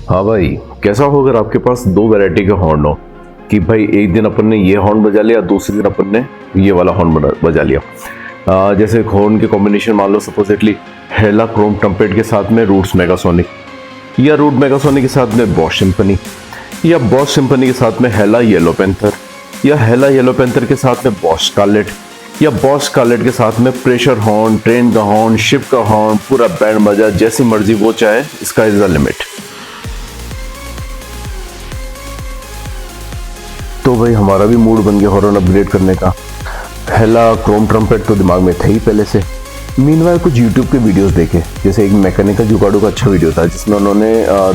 हाँ भाई, कैसा हो अगर आपके पास दो वैरायटी के हॉर्न हो कि भाई एक दिन अपन ने ये हॉर्न बजा लिया, दूसरे दिन अपन ने ये वाला हॉर्न बजा लिया। जैसे हॉर्न के कॉम्बिनेशन मान लो सपोजिटली हेला क्रोम ट्रम्पेट के साथ में रूट्स मेगासोनिक, या रूट मेगासोनिक के साथ में बॉश सिम्फनी, या बॉश सिम्फनी के साथ में हेला येलो पैंथर, या हेला येलो पैंथर के साथ में बॉश स्कारलेट, या बॉश स्कारलेट के साथ में प्रेशर हॉर्न, ट्रेन का हॉर्न, शिप का हॉर्न, पूरा बैंड बजा, जैसी मर्जी वो चाहे, स्काई इज द लिमिट। तो भाई हमारा भी मूड बन गया हॉर्न अपग्रेड करने का। हेला क्रोम ट्रम्पेट तो दिमाग में था ही पहले से। मीनवाइल कुछ यूट्यूब के वीडियोस देखे, जैसे एक मैकेनिकल जुगाड़ू का अच्छा वीडियो था जिसमें उन्होंने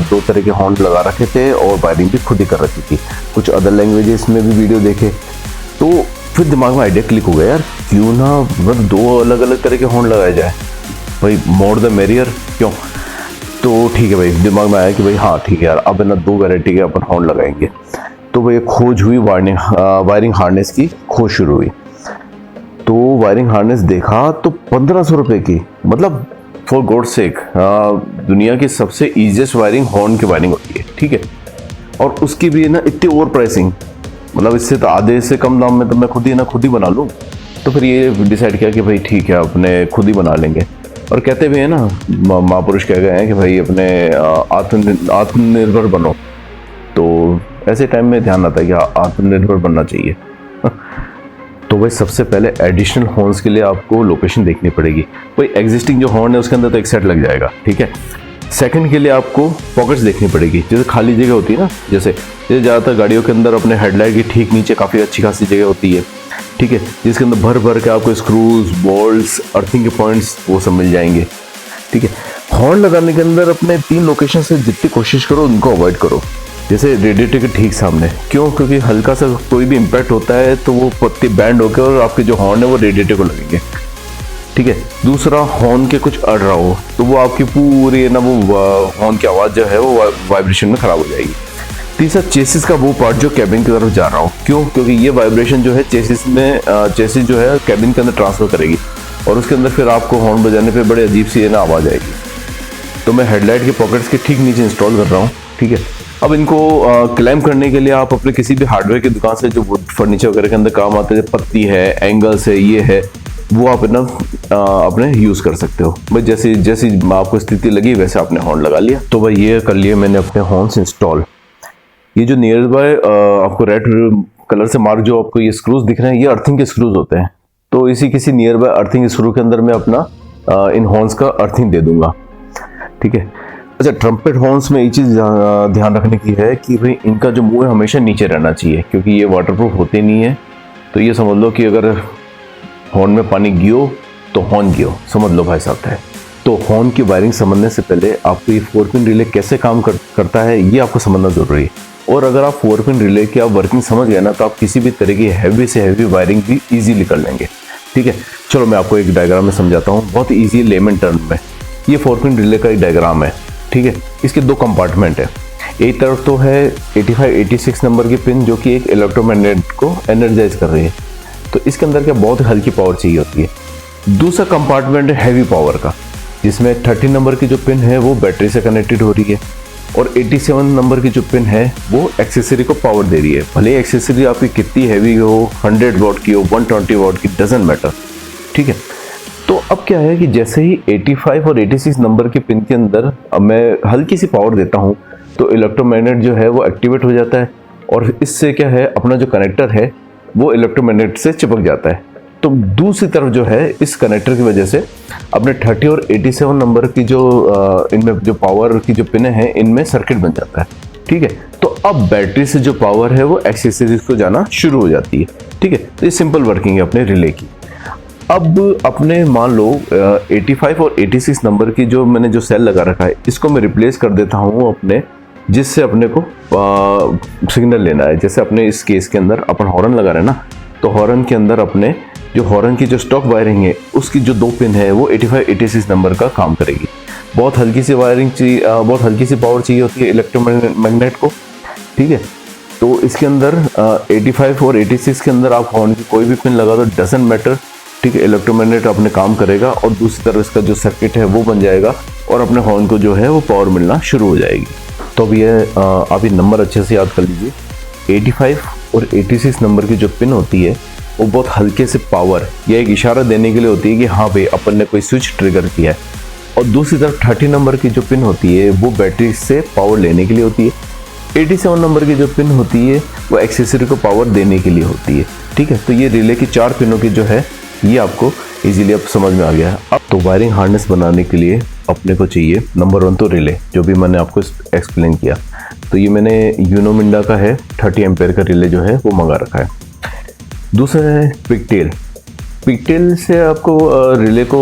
दो तरह के हॉर्न लगा रखे थे और वायरिंग भी खुद ही कर रखी थी। कुछ अदर लैंग्वेजेस में भी वीडियो देखे, तो फिर दिमाग में आइडिया क्लिक हो गया, यार क्यों ना मतलब दो अलग अलग तरह के हॉर्न लगाए जाए, भाई मोर द मेरियर, क्यों। तो ठीक है भाई, दिमाग में आया कि भाई हाँ ठीक है यार, अब है ना दो वैरायटी के अपन हॉर्न लगाएंगे। तो भाई खोज हुई, वायरिंग हार्नेस की खोज शुरू हुई। तो वायरिंग हार्नेस देखा तो 1500 रुपये की, मतलब फॉर गॉड सेक, दुनिया की सबसे ईजिएस्ट वायरिंग हॉर्न की वायरिंग होती है, ठीक है। और उसकी भी ना इतनी ओवर प्राइसिंग, मतलब इससे तो आधे से कम दाम में तो मैं खुद ही बना लूँ। तो फिर ये डिसाइड किया कि भाई ठीक है अपने खुद ही बना लेंगे। और कहते भी हैं ना, महापुरुष कह गए हैं कि भाई अपने आत्मनिर्भर बनो। तो ऐसे टाइम में ध्यान आता है कि आत्मनिर्भर बनना चाहिए। तो भाई सबसे पहले एडिशनल हॉर्न्स के लिए आपको लोकेशन देखनी पड़ेगी। भाई एग्जिस्टिंग जो हॉर्न है उसके अंदर तो एक सेट लग जाएगा, ठीक है। सेकंड के लिए आपको पॉकेट्स देखनी पड़ेगी, जैसे खाली जगह होती है ना, जैसे ज़्यादातर गाड़ियों के अंदर अपने हेडलाइट के ठीक नीचे काफ़ी अच्छी खासी जगह होती है, ठीक है, जिसके अंदर भर भर के आपको स्क्रूज, बोल्ट्स, अर्थिंग के पॉइंट्स वो सब मिल जाएंगे, ठीक है। हॉर्न लगाने के अंदर अपने 3 लोकेशन से जितनी कोशिश करो उनको अवॉइड करो। जैसे रेडिएटर के ठीक सामने, क्यों, क्योंकि हल्का सा कोई भी इम्पैक्ट होता है तो वो पत्ती बैंड होकर और आपके जो हॉर्न है वो रेडिएटर को लगेंगे, ठीक है। दूसरा, हॉर्न के कुछ अड़ रहा हो तो वो आपकी पूरी ना वो हॉर्न की आवाज़ जो है वो वाइब्रेशन में ख़राब हो जाएगी। तीसरा, चेसिस का वो पार्ट जो कैबिन की तरफ जा रहा हो, क्यों, क्योंकि ये वाइब्रेशन जो है चेसिस जो है कैबिन के अंदर ट्रांसफर करेगी और उसके अंदर फिर आपको हॉर्न बजाने पे बड़े अजीब सी ना आवाज़ आएगी। तो मैं हेडलाइट के पॉकेट्स के ठीक नीचे इंस्टॉल कर रहा हूँ, ठीक है। अब इनको क्लेम करने के लिए आप अपने किसी भी हार्डवेयर की दुकान से जो वुड फर्नीचर वगैरह के अंदर काम आते हैं, पत्ती है, एंगल्स है, ये है, वो आप ना अपने यूज़ कर सकते हो। भाई जैसी आपको स्थिति लगी वैसे आपने हॉर्न लगा लिया। तो भाई ये कर लिए मैंने अपने हॉर्न्स इंस्टॉल। ये जो नियर बाय आपको रेड कलर से मार्क जो आपको ये स्क्रूज दिख रहे हैं, ये अर्थिंग के स्क्रूज होते हैं। तो इसी किसी नियर बाय अर्थिंग स्क्रू के अंदर मैं अपना इन हॉर्न्स का अर्थिंग दे दूंगा, ठीक है। अच्छा, ट्रम्पेट हॉर्न्स में ये चीज़ ध्यान रखने की है कि भाई इनका जो मुंह है हमेशा नीचे रहना चाहिए, क्योंकि ये वाटरप्रूफ होते नहीं है। तो ये समझ लो कि अगर हॉर्न में पानी गियो तो हॉर्न गियो, समझ लो भाई साहब है। तो हॉर्न की वायरिंग समझने से पहले आपको ये 4 पिन रिले कैसे काम करता है ये आपको समझना जरूरी है। और अगर आप 4 पिन रिले की आप वर्किंग समझ गए ना, तो आप किसी भी तरह की हैवी से हैवी वायरिंग भी ईजिली कर लेंगे, ठीक है। चलो मैं आपको एक डायग्राम में समझाता हूँ, बहुत ईजी लेमन टर्म में। ये 4 पिन रिले का एक डायग्राम है, ठीक है। इसके 2 कंपार्टमेंट है। एक तरफ तो है 85-86 नंबर की पिन जो कि एक इलेक्ट्रोमैग्नेट को एनर्जाइज कर रही है, तो इसके अंदर क्या बहुत हल्की पावर चाहिए होती है। दूसरा कंपार्टमेंट है हैवी पावर का, जिसमें 30 नंबर की जो पिन है वो बैटरी से कनेक्टेड हो रही है और 87 नंबर की जो पिन है वो एक्सेसरी को पावर दे रही है। भले एक्सेसरी आपकी कितनी हैवी हो, 100 वॉट की हो, 120 वॉट की, डजंट मैटर, ठीक है। तो अब क्या है कि जैसे ही 85 और 86 नंबर की पिन के अंदर अब मैं हल्की सी पावर देता हूँ तो इलेक्ट्रोमैग्नेट जो है वो एक्टिवेट हो जाता है और इससे क्या है, अपना जो कनेक्टर है वो इलेक्ट्रोमैग्नेट से चिपक जाता है। तो दूसरी तरफ जो है इस कनेक्टर की वजह से अपने 30 और 87 नंबर की जो इनमें जो पावर की जो पिन है इनमें सर्किट बन जाता है, ठीक है। तो अब बैटरी से जो पावर है वो एक्सेसरीज को जाना शुरू हो जाती है, ठीक है। तो ये सिंपल वर्किंग है अपने रिले की। अब अपने मान लो 85 और 86 नंबर की जो मैंने जो सेल लगा रखा है इसको मैं रिप्लेस कर देता हूँ अपने, जिससे अपने को सिग्नल लेना है। जैसे अपने इस केस के अंदर अपन हॉर्न लगा रहे हैं ना, तो हॉर्न के अंदर अपने जो हॉर्न की जो स्टॉक वायरिंग है उसकी जो 2 पिन है वो 85-86 नंबर का काम करेगी। बहुत हल्की सी वायरिंग चाहिए, बहुत हल्की सी पावर चाहिए होती है इलेक्ट्रोमैग्नेट को, ठीक है। तो इसके अंदर 85 और 86 के अंदर आप हॉर्न की कोई भी पिन लगा दो, डजंट मैटर, ठीक है। इलेक्ट्रोमैग्नेट अपने काम करेगा और दूसरी तरफ इसका जो सर्किट है वो बन जाएगा और अपने हॉर्न को जो है वो पावर मिलना शुरू हो जाएगी। तो अब ये आप ये नंबर अच्छे से याद कर लीजिए। 85 और 86 नंबर की जो पिन होती है वो बहुत हल्के से पावर या एक इशारा देने के लिए होती है कि हाँ भाई अपन ने कोई स्विच ट्रिगर किया है। और दूसरी तरफ 30 नंबर की जो पिन होती है वो बैटरी से पावर लेने के लिए होती है। 87 नंबर की जो पिन होती है वो एक्सेसरी को पावर देने के लिए होती है। ठीक है, तो ये रिले की 4 पिनों की जो है ये आपको इजीली अब समझ में आ गया है। अब तो वायरिंग हार्नेस बनाने के लिए अपने को चाहिए नंबर 1 तो रिले, जो भी मैंने आपको एक्सप्लेन किया। तो ये मैंने यूनोमिंडा का है 30 एम्पेयर का रिले जो है वो मंगा रखा है। दूसरा है पिगटेल। पिगटेल से आपको रिले को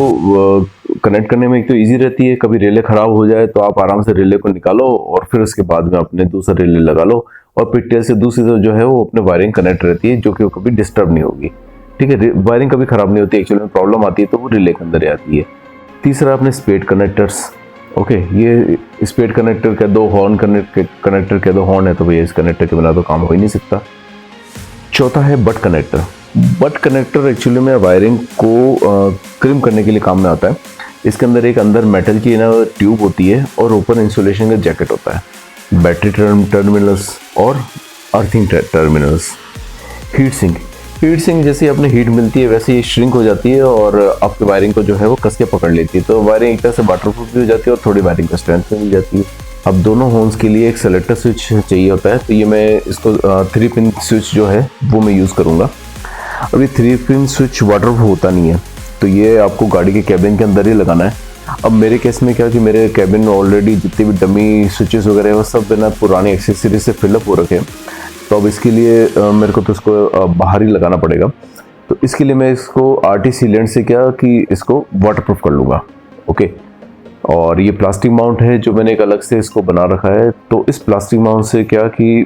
कनेक्ट करने में एक तो ईजी रहती है। कभी रिले ख़राब हो जाए तो आप आराम से रिले को निकालो और फिर उसके बाद में अपने दूसरा रिले लगा लो, और पिगटेल से दूसरी तरफ जो है वो अपने वायरिंग कनेक्ट रहती है, जो कि वो कभी डिस्टर्ब नहीं होगी। ठीक है, वायरिंग कभी ख़राब नहीं होती, एक्चुअली में प्रॉब्लम आती है तो वो रिले के अंदर ही आती है। तीसरा अपने स्पेड कनेक्टर्स। ओके, ये स्पेड कनेक्टर कह दो, हॉर्न कनेक्टर कह दो, हॉर्न है तो भैया इस कनेक्टर के बिना तो काम हो ही नहीं सकता। चौथा है but connector. But connector actually में वायरिंग को क्रिम करने के लिए काम में आता है। इसके अंदर एक अंदर मेटल की ना ट्यूब होती है और ऊपर इंसुलेशन का जैकेट होता है। बैटरी टर्मिनल्स और earthing terminals. Heat sink. Heat sink जैसे अपने हीट मिलती है वैसे ही श्रिंक हो जाती है और आपकी वायरिंग को जो है वो कस के पकड़ लेती है, तो वायरिंग एक तरह से वाटरप्रूफ भी हो जाती है और थोड़ी वायरिंग का स्ट्रेंथ भी मिल जाती है। अब दोनों होन्स के लिए एक सेलेक्टर स्विच चाहिए होता है, तो ये मैं इसको 3 पिन स्विच जो है वो मैं यूज़ करूँगा। अब ये 3 पिन स्विच वाटरप्रूफ होता नहीं है, तो ये आपको गाड़ी के कैबिन के अंदर ही लगाना है। अब मेरे केस में क्या कि मेरे कैबिन में ऑलरेडी जितने भी डमी स्विचेस वगैरह है वो सब बिना पुरानी एक्सेसरीज से फिलअप हो रखे हैं, तो अब इसके लिए मेरे को तो इसको बाहर ही लगाना पड़ेगा। तो इसके लिए मैं इसको आरटी सीलेंट से क्या कि इसको वाटरप्रूफ कर लूँगा। ओके, और ये प्लास्टिक माउंट है जो मैंने एक अलग से इसको बना रखा है, तो इस प्लास्टिक माउंट से क्या कि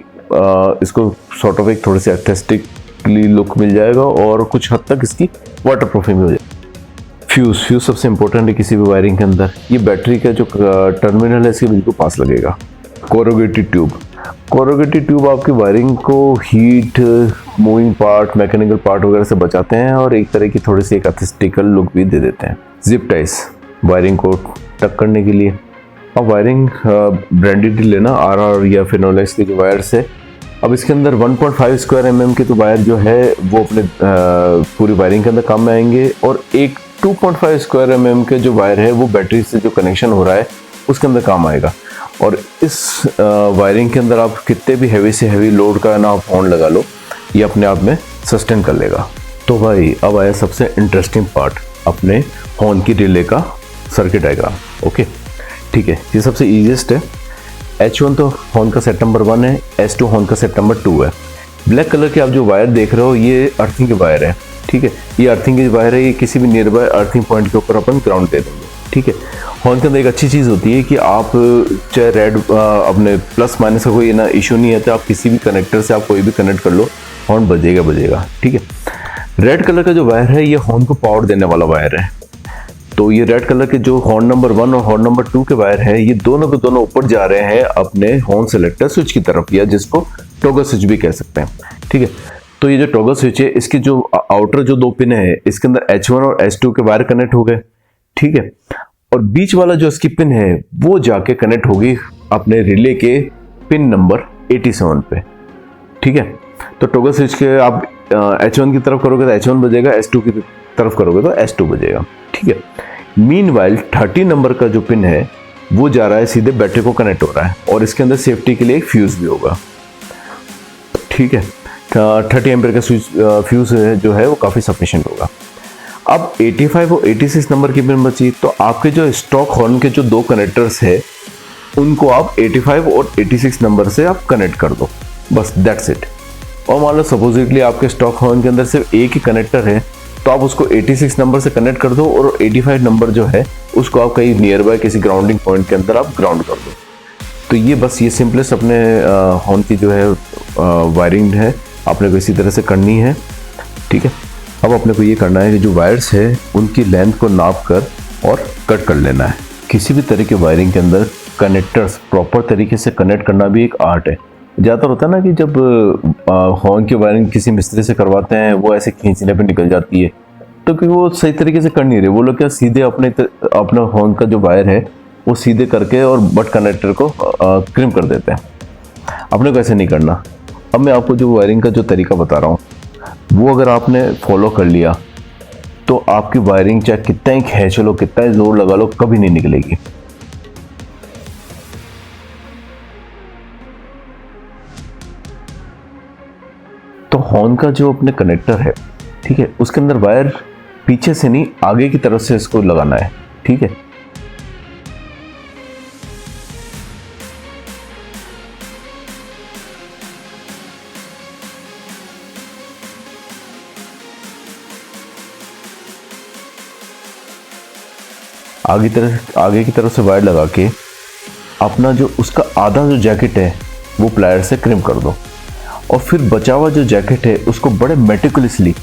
इसको सॉर्ट ऑफ एक थोड़ी सी एस्थेटिकली लुक मिल जाएगा और कुछ हद तक इसकी वाटरप्रूफिंग भी हो जाएगी। फ्यूज़ सबसे इंपॉर्टेंट है किसी भी वायरिंग के अंदर। ये बैटरी का जो टर्मिनल है इसके बिल्कुल पास लगेगा। कोरुगेटेड ट्यूब आपकी वायरिंग को heat, moving part, mechanical part वगैरह से बचाते हैं और एक तरह की थोड़ी सी एक एस्थेटिकल लुक भी दे देते हैं। जिप टाइस वायरिंग को टक करने के लिए। अब वायरिंग ब्रांडेड लेना, RR या फिनोलेक्स के जो वायर्स है। अब इसके अंदर 1.5 स्क्वायर mm के तो वायर जो है वो अपने पूरी वायरिंग के अंदर काम में आएंगे, और एक 2.5 स्क्वायर mm के जो वायर है वो बैटरी से जो कनेक्शन हो रहा है उसके अंदर काम आएगा। और इस वायरिंग के अंदर आप कितने भी हैवी से हैवी लोड का ना आप हॉर्न लगा लो, ये अपने आप में सस्टेन कर लेगा। तो भाई अब आया सबसे इंटरेस्टिंग पार्ट, अपने हॉर्न की रिले का सर्किट डायग्राम। ओके ठीक है, ये सबसे ईजीएस्ट है। H1 तो हॉर्न का सेट नंबर 1 है, S2 हॉर्न का सेट नंबर 2 है। ब्लैक कलर के आप जो वायर देख रहे हो ये अर्थिंग के वायर है। ठीक है, ये अर्थिंग के वायर है, ये किसी भी नियर बाय अर्थिंग पॉइंट के ऊपर अपन ग्राउंड दे देंगे। ठीक है, हॉर्न के अंदर एक अच्छी चीज़ होती है कि आप चाहे रेड अपने प्लस माइनस का कोई ना इशू नहीं है, तो आप किसी भी कनेक्टर से आप कोई भी कनेक्ट कर लो, हॉर्न बजेगा। ठीक है, रेड कलर का जो वायर है ये हॉर्न को पावर देने वाला वायर है। तो ये रेड कलर के जो हॉर्न नंबर 1 और हॉर्न नंबर 2 के वायर है, ये दोनों के दोनों ऊपर जा रहे हैं अपने हॉर्न सेलेक्टर स्विच की तरफ, या जिसको टॉगल स्विच भी कह सकते हैं। ठीक है, तो ये जो टॉगल स्विच है इसके जो आउटर जो 2 पिन है इसके अंदर H1 और H2 के वायर कनेक्ट हो गए। ठीक है, और बीच वाला जो इसकी पिन है वो जाके कनेक्ट होगी अपने रिले के पिन नंबर 87 पे। ठीक है, तो टॉगल स्विच के आप H1 की तरफ करोगे तो H1 बजेगा, S2 की तरफ करोगे तो S2 बजेगा। ठीक है, मीनवाइल 30 नंबर का जो पिन है वो जा रहा है सीधे बैटरी को कनेक्ट हो रहा है, और इसके अंदर सेफ्टी के लिए एक फ्यूज भी होगा। ठीक है, 30 एम्पीयर का फ्यूज है जो है वो काफ़ी सफिशिएंट होगा। अब 85 और 86 नंबर की पिन बची, तो आपके जो स्टॉक हॉर्न के जो 2 कनेक्टर्स है उनको आप 85 और 86 नंबर से आप कनेक्ट कर दो, बस दैट्स इट। और मान लो सपोजिटली आपके स्टॉक हॉर्न के अंदर सिर्फ एक ही कनेक्टर है, तो आप उसको 86 नंबर से कनेक्ट कर दो और 85 नंबर जो है उसको आप कहीं नियर बाय किसी ग्राउंडिंग पॉइंट के अंदर आप ग्राउंड कर दो। तो ये बस ये सिंपलेस्ट अपने हॉर्न की जो है वायरिंग है आपने को इसी तरह से करनी है। ठीक है, अब अपने को ये करना है कि जो वायर्स है उनकी लेंथ को नाप कर और कट कर लेना है। किसी भी तरह के वायरिंग के अंदर कनेक्टर्स प्रॉपर तरीके से कनेक्ट करना भी एक आर्ट है। ज़्यादातर होता है ना कि जब हॉर्न की वायरिंग किसी मिस्त्री से करवाते हैं वो ऐसे खींचने पे निकल जाती है, तो क्योंकि वो सही तरीके से कर नहीं रहे, वो लोग क्या सीधे अपना हॉर्न का जो वायर है वो सीधे करके और बट कनेक्टर को क्रिम कर देते हैं। अपने को ऐसे नहीं करना। अब मैं आपको जो वायरिंग का जो तरीका बता रहा हूँ वो अगर आपने फॉलो कर लिया तो आपकी वायरिंग चाहे कितना ही खींच लो, कितना ही जोर लगा लो, कभी नहीं निकलेगी। तो हॉर्न का जो अपने कनेक्टर है, ठीक है, उसके अंदर वायर पीछे से नहीं आगे की तरफ से इसको लगाना है, ठीक है। आगे की तरफ से वायर लगा के अपना जो उसका आधा जो जैकेट है वो प्लायर से क्रिम कर दो, और फिर बचा हुआ जो जैकेट है उसको बड़े मेटिकुलसली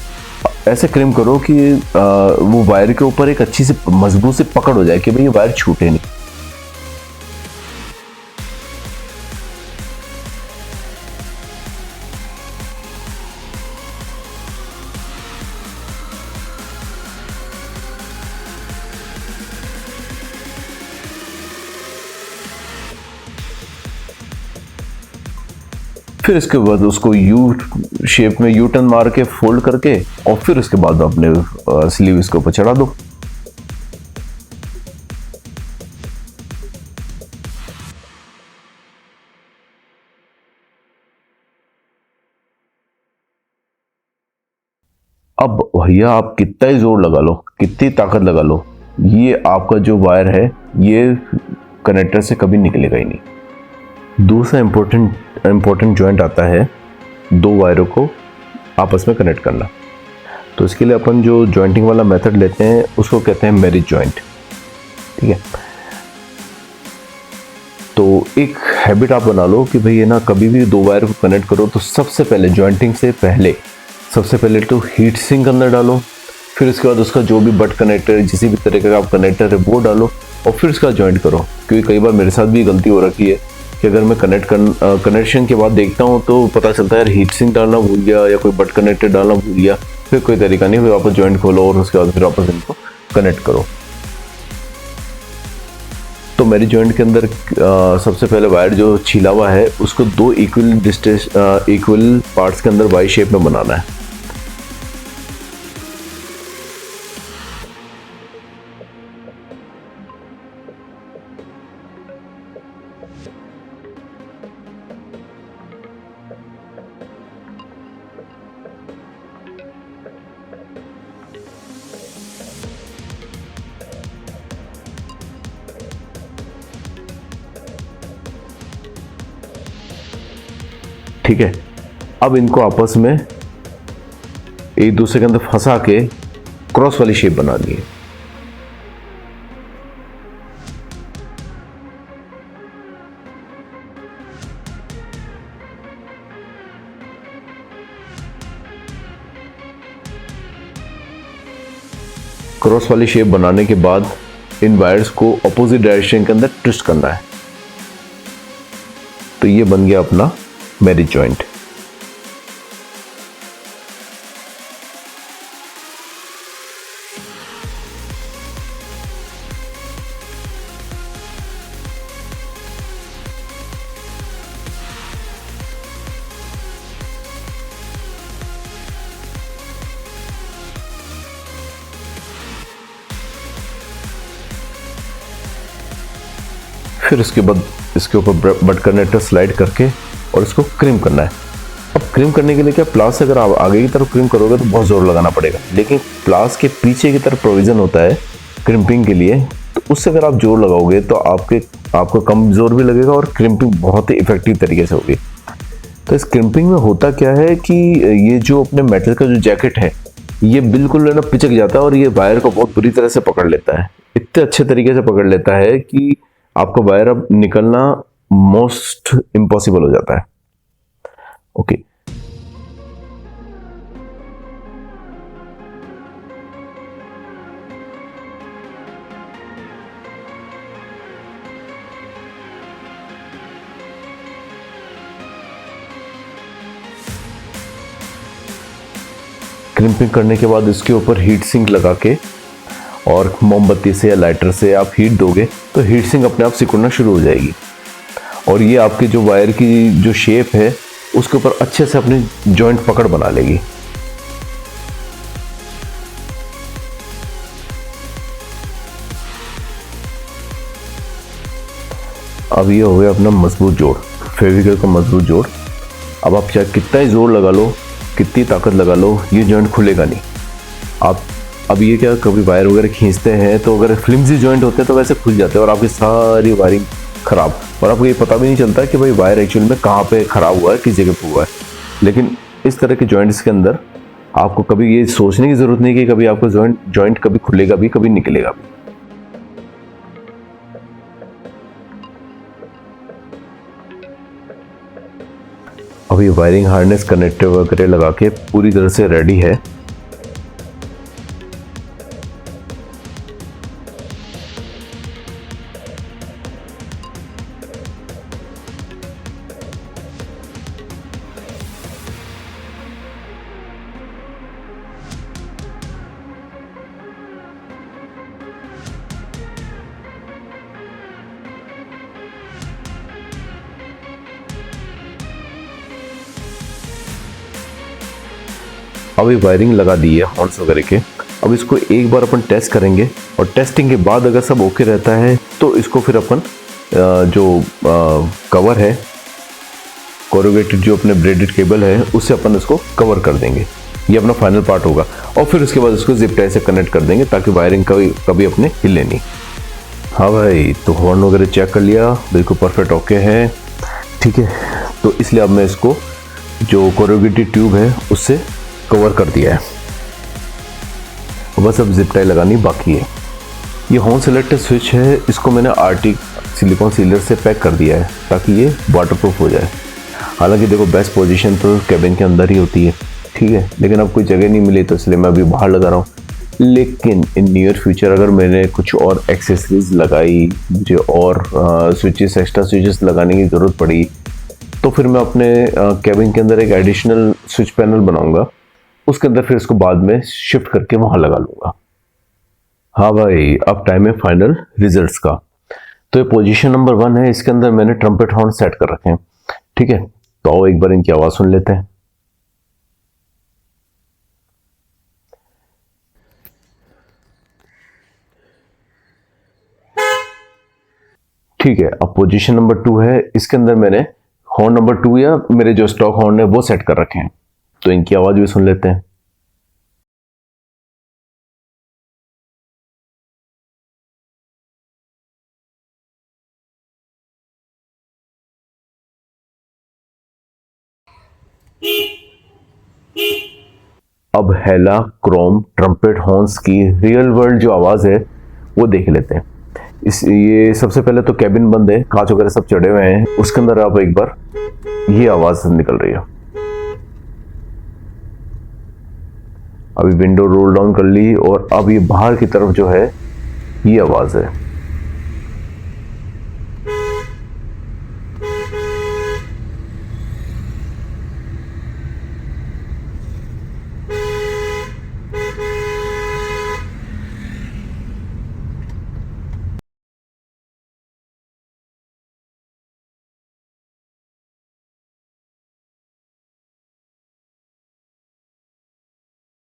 ऐसे क्रिम करो कि वो वायर के ऊपर एक अच्छी सी मजबूत सी पकड़ हो जाए कि भाई ये वायर छूटे नहीं। फिर इसके बाद उसको यू शेप में यू टर्न मार के फोल्ड करके और फिर उसके बाद अपने स्लीव इसके ऊपर चढ़ा दो। अब भैया आप कितना ही जोर लगा लो, कितनी ताकत लगा लो, ये आपका जो वायर है ये कनेक्टर से कभी निकलेगा ही नहीं। दूसरा इंपॉर्टेंट जॉइंट आता है दो वायरों को आपस में कनेक्ट करना। तो इसके लिए अपन जो जॉइंटिंग वाला मेथड लेते हैं उसको कहते हैं मैरिज जॉइंट, ठीक है। तो एक हैबिट आप बना लो कि भाई ये ना कभी भी दो वायर को कनेक्ट करो तो सबसे पहले जॉइंटिंग से पहले सबसे पहले तो हीट सिंक अंदर डालो, फिर उसके बाद उसका जो भी बट कनेक्टर है, जिस भी तरीके का आप कनेक्टर है वो डालो, और फिर उसका जॉइंट करो। क्योंकि कई बार मेरे साथ भी गलती हो रखी है कि अगर मैं कनेक्शन के बाद देखता हूँ तो पता चलता है यार हीट सिंक डालना भूल गया या कोई बट कनेक्टर डालना भूल गया, फिर कोई तरीका नहीं, फिर वापस जॉइंट खोलो और उसके बाद फिर वापस इनको कनेक्ट करो। तो मेरी जॉइंट के अंदर सबसे पहले वायर जो छीला हुआ है उसको दो इक्वल पार्ट्स के अंदर वाई शेप में बनाना है। ठीक है, अब इनको आपस में एक दूसरे के अंदर फंसा के क्रॉस वाली शेप बनानी है। क्रॉस वाली शेप बनाने के बाद इन वायर्स को अपोजिट डायरेक्शन के अंदर ट्विस्ट करना है। तो ये बन गया अपना मैरिज जॉइंट। फिर उसके बाद इसके ऊपर बट कनेक्टर स्लाइड करके और इसको क्रिम करना है। अब क्रिम करने के लिए क्या, प्लास से अगर आप आगे की तरफ क्रिम करोगे तो बहुत ज़ोर लगाना पड़ेगा, लेकिन प्लास के पीछे की तरफ प्रोविज़न होता है क्रिम्पिंग के लिए, तो उससे अगर आप जोर लगाओगे तो आपको कम जोर भी लगेगा और क्रिम्पिंग बहुत ही इफेक्टिव तरीके से होगी। तो इस क्रिम्पिंग में होता क्या है कि ये जो अपने मेटल का जो जैकेट है ये बिल्कुल है ना पिचक जाता है और ये वायर को बहुत बुरी तरह से पकड़ लेता है, इतने अच्छे तरीके से पकड़ लेता है कि आपका वायर अब निकलना मोस्ट इम्पॉसिबल हो जाता है। ओके, क्रिम्पिंग करने के बाद इसके ऊपर हीट सिंक लगा के और मोमबत्ती से या लाइटर से आप हीट दोगे तो हीट सिंक अपने आप सिकुड़ना शुरू हो जाएगी और ये आपके जो वायर की जो शेप है उसके ऊपर अच्छे से अपनी जॉइंट पकड़ बना लेगी। अब ये हो गया अपना मजबूत जोड़, फेविकल का मजबूत जोड़। अब आप चाहे कितना ही जोर लगा लो, कितनी ताकत लगा लो, ये जॉइंट खुलेगा नहीं। आप अब ये क्या, कभी वायर वगैरह खींचते हैं तो अगर फ्लिमजी जॉइंट होते हैं तो वैसे खुल जाते हैं और आपकी सारी वायरिंग खराब, और आपको ये पता भी नहीं चलता कि भाई वायर एक्चुअल में कहाँ पे खराब हुआ है, किस जगह पे हुआ है। लेकिन इस तरह के जॉइंट्स के अंदर आपको कभी ये सोचने की जरूरत नहीं कि कभी आपका जॉइंट कभी खुलेगा भी, कभी निकलेगा भी। अभी वायरिंग हार्नेस कनेक्टर वगैरह लगा के पूरी तरह से रेडी है। अभी वायरिंग लगा दी है हॉर्न्स वगैरह के। अब इसको एक बार अपन टेस्ट करेंगे और टेस्टिंग के बाद अगर सब ओके रहता है तो इसको फिर अपन जो कवर है, कोरुगेटेड जो अपने ब्रेडेड केबल है, उससे अपन इसको कवर कर देंगे। ये अपना फाइनल पार्ट होगा और फिर उसके बाद इसको जिप टाई से कनेक्ट कर देंगे ताकि वायरिंग कभी अपने हिले नहीं। हाँ भाई, तो हॉर्न वगैरह चेक कर लिया, बिल्कुल परफेक्ट ओके है, ठीक है। तो इसलिए अब मैं इसको जो कोरुगेटेड ट्यूब है उससे कवर कर दिया है, बस अब जिप टाई लगानी बाकी है। ये हॉर्न सेलेक्टर स्विच है, इसको मैंने आर्टिक सिलिकॉन सीलर से पैक कर दिया है ताकि ये वाटरप्रूफ हो जाए। हालांकि देखो बेस्ट पोजीशन तो कैबिन के अंदर ही होती है, ठीक है, लेकिन अब कोई जगह नहीं मिली तो इसलिए मैं अभी बाहर लगा रहा हूँ। लेकिन इन नियर फ्यूचर अगर मैंने कुछ और एक्सेसरीज लगाई, मुझे और स्विचेस, एक्स्ट्रा स्विचेस लगाने की ज़रूरत पड़ी, तो फिर मैं अपने कैबिन के अंदर एक एडिशनल स्विच पैनल बनाऊंगा, उसके अंदर फिर इसको बाद में शिफ्ट करके वहां लगा लूंगा। हाँ भाई, अब टाइम है फाइनल रिजल्ट्स का। तो ये पोजीशन नंबर 1 है, इसके अंदर मैंने ट्रम्पेट हॉर्न सेट कर रखे हैं, ठीक है। तो आओ एक बार इनकी आवाज सुन लेते हैं। ठीक है, अब पोजीशन नंबर 2 है, इसके अंदर मैंने हॉर्न नंबर 2 या मेरे जो स्टॉक हॉर्न है वो सेट कर रखे हैं, तो इनकी आवाज भी सुन लेते हैं। अब हेला क्रोम ट्रम्पेट हॉर्न्स की रियल वर्ल्ड जो आवाज है वो देख लेते हैं। ये सबसे पहले तो कैबिन बंद है, कांच वगैरह सब चढ़े हुए हैं, उसके अंदर आप एक बार ये आवाज निकल रही है। अभी विंडो रोल डाउन कर ली और अब ये बाहर की तरफ जो है ये आवाज है।